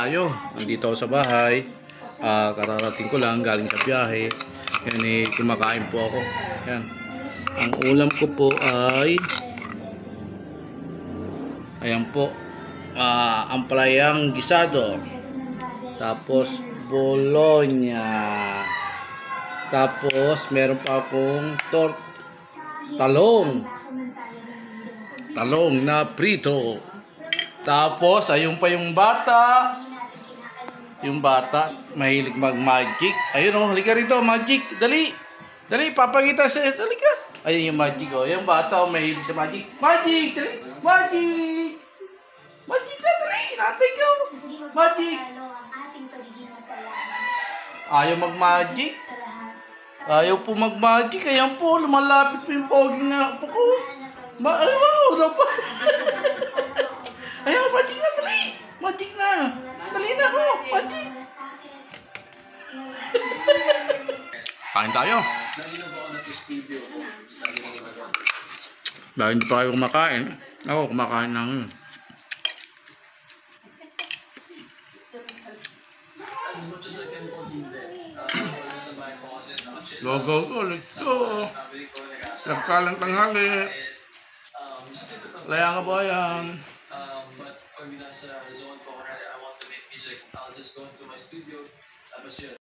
tayo. Nandito ako sa bahay. Kararating ko lang galing sa biyahe. Yan kumakain po ako. Yan. Ang ulam ko po ay ayan po. Amplayang gisado. Tapos bologna. Tapos meron pa akong talong na prito. Tapos ayun pa yung bata. Yung bata mahilig mag-magic. Ayun oh, halika rito, magic. Dali. Dali, papakita sa halika. Ayun yung magic oh. Yung bata oh, mahilig sa magic. Magic, dali. Magic. Magic na dali. Natay ko. Magic. Ayaw mag-magic. Ayaw po mag-magic. Ayan po, lumalapit po yung poging na po ko. Wow, dapat. Ayaw, magic na, dali. Magic na. Dali na ako, magic. Kain tayo. Dahil hindi pa kayo kumakain. Ako, kumakain na ngayon. Go, let's go. Nagkalang tanghali. Laya nga ba yan? But pag nasa zone ko, I want to make music, I'll just go into my studio. Tapos yun.